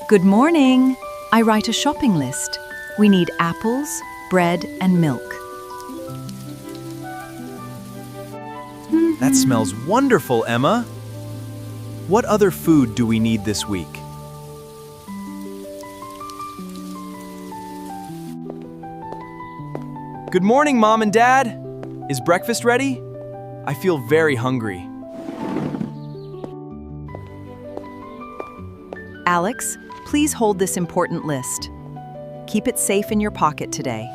Good morning. I write a shopping list. We need apples, bread, and milk. That smells wonderful, Emma. What other food do we need this week? Good morning, Mom and Dad. Is breakfast ready? I feel very hungry. Alex, please hold this important list. Keep it safe in your pocket today.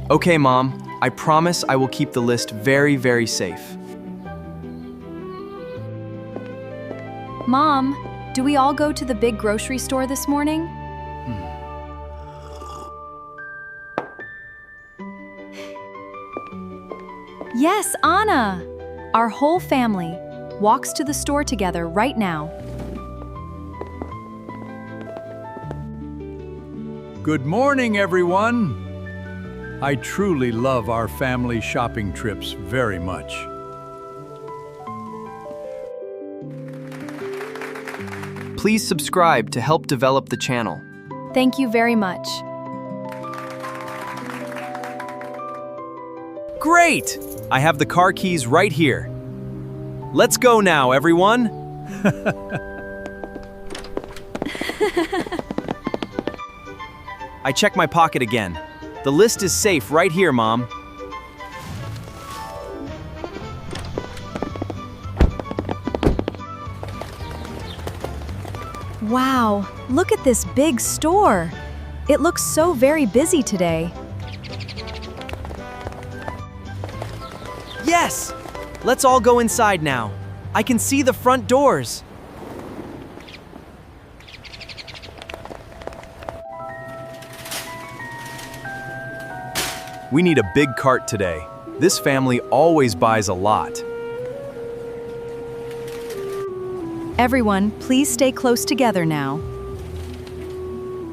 Okay, Mom. I promise I will keep the list very, very safe. Mom, do we all go to the big grocery store this morning? Yes, Anna! Our whole family walks to the store together right now. Good morning, everyone. I truly love our family shopping trips very much. Please subscribe to help develop the channel. Thank you very much. Great! I have the car keys right here. Let's go now, everyone. I check my pocket again. The list is safe right here, Mom. Wow, look at this big store. It looks so very busy today. Yes! Let's all go inside now. I can see the front doors. We need a big cart today. This family always buys a lot. Everyone, please stay close together now.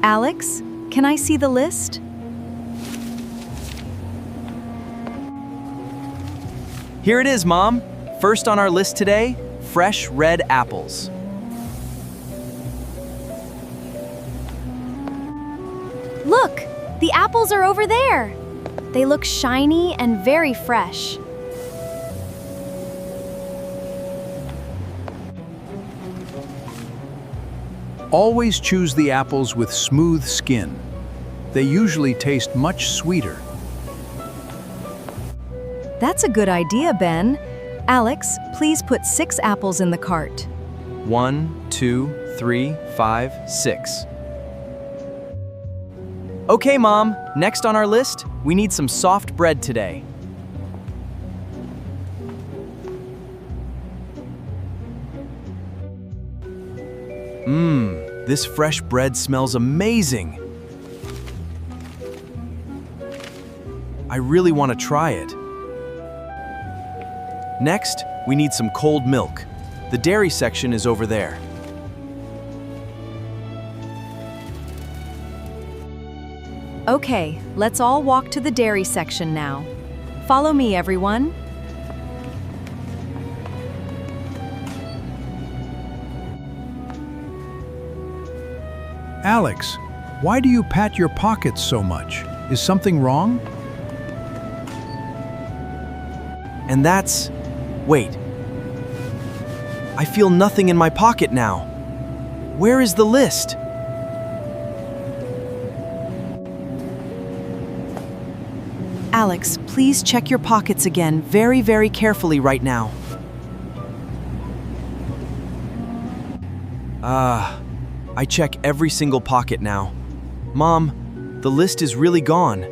Alex, can I see the list? Here it is, Mom. First on our list today, fresh red apples. Look, the apples are over there. They look shiny and very fresh. Always choose the apples with smooth skin. They usually taste much sweeter. That's a good idea, Ben. Alex, please put 6 apples in the cart. 1, 2, 3, 5, 6. Okay, Mom. Next on our list, we need some soft bread today. This fresh bread smells amazing. I really want to try it. Next, we need some cold milk. The dairy section is over there. Okay, let's all walk to the dairy section now. Follow me, everyone. Alex, why do you pat your pockets so much? Is something wrong? And that's... Wait. I feel nothing in my pocket now. Where is the list? Alex, please check your pockets again very, very carefully right now. I check every single pocket now. Mom, the list is really gone.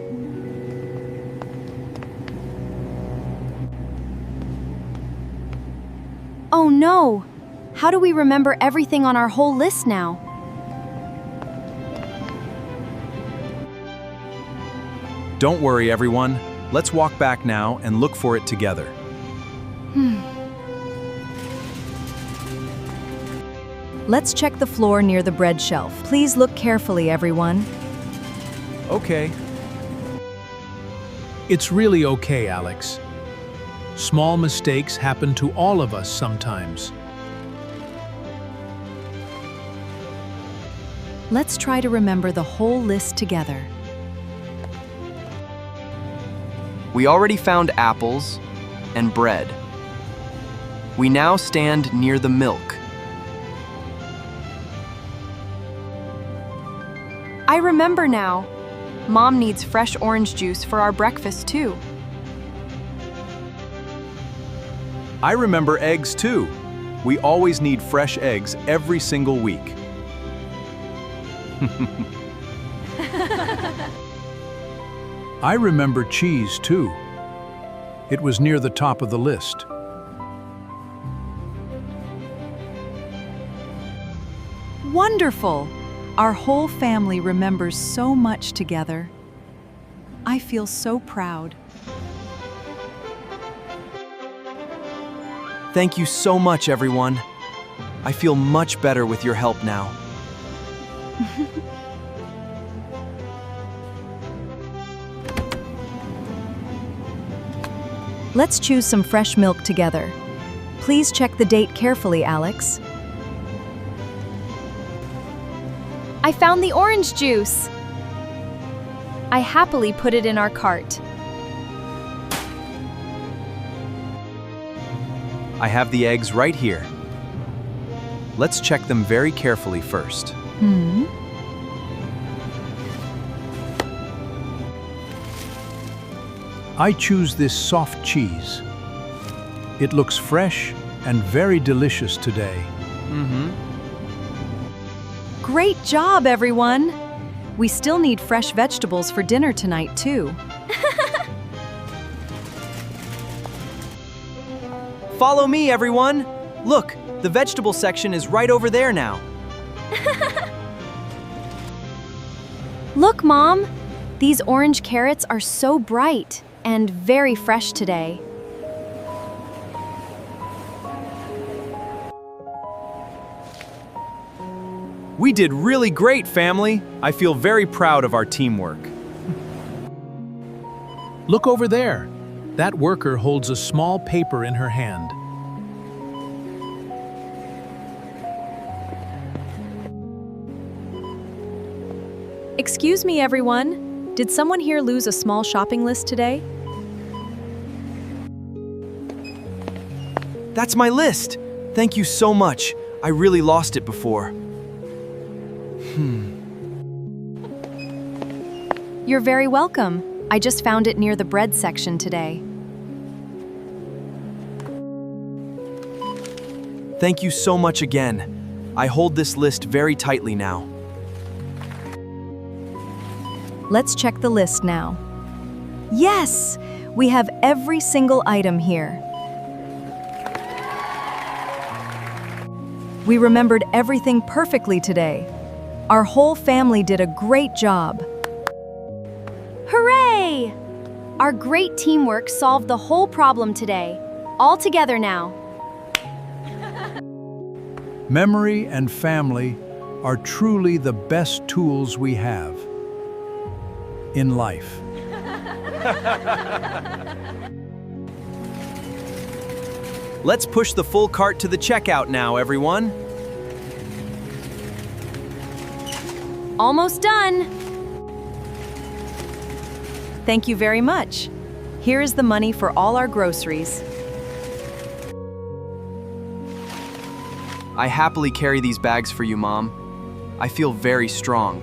Oh no! How do we remember everything on our whole list now? Don't worry, everyone. Let's walk back now and look for it together. Let's check the floor near the bread shelf. Please look carefully, everyone. Okay. It's really okay, Alex. Small mistakes happen to all of us sometimes. Let's try to remember the whole list together. We already found apples and bread. We now stand near the milk. I remember now. Mom needs fresh orange juice for our breakfast too. I remember eggs too. We always need fresh eggs every single week. I remember cheese too. It was near the top of the list. Wonderful! Our whole family remembers so much together. I feel so proud. Thank you so much, everyone. I feel much better with your help now. Let's choose some fresh milk together. Please check the date carefully, Alex. I found the orange juice. I happily put it in our cart. I have the eggs right here. Let's check them very carefully first. I choose this soft cheese. It looks fresh and very delicious today. Great job, everyone! We still need fresh vegetables for dinner tonight, too. Follow me, everyone! Look, the vegetable section is right over there now. Look, Mom! These orange carrots are so bright and very fresh today. We did really great, family. I feel very proud of our teamwork. Look over there. That worker holds a small paper in her hand. Excuse me, everyone. Did someone here lose a small shopping list today? That's my list. Thank you so much. I really lost it before. You're very welcome. I just found it near the bread section today. Thank you so much again. I hold this list very tightly now. Let's check the list now. Yes! We have every single item here. We remembered everything perfectly today. Our whole family did a great job. Hooray! Our great teamwork solved the whole problem today. All together now. Memory and family are truly the best tools we have in life. Let's push the full cart to the checkout now, everyone. Almost done. Thank you very much. Here is the money for all our groceries. I happily carry these bags for you, Mom. I feel very strong.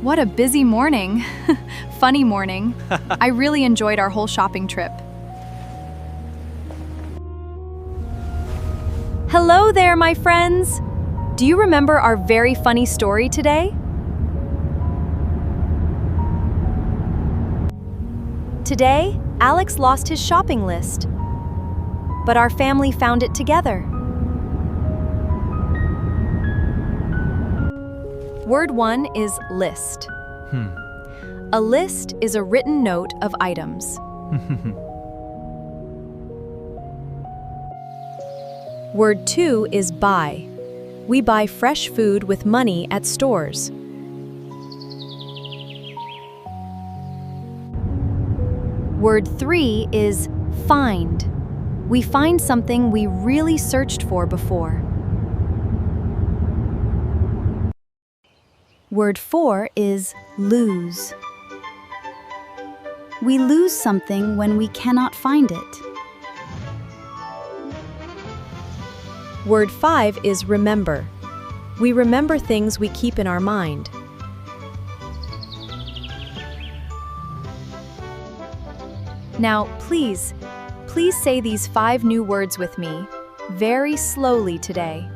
What a busy morning. Funny morning. I really enjoyed our whole shopping trip. Hello there, my friends. Do you remember our very funny story today? Today, Alex lost his shopping list, but our family found it together. Word 1 is list. A list is a written note of items. Word 2 is buy. We buy fresh food with money at stores. Word 3 is find. We find something we really searched for before. Word 4 is lose. We lose something when we cannot find it. Word 5 is remember. We remember things we keep in our mind. Now, please say these 5 new words with me, very slowly today.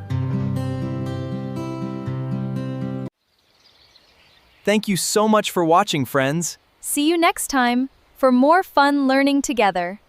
Thank you so much for watching, friends. See you next time for more fun learning together.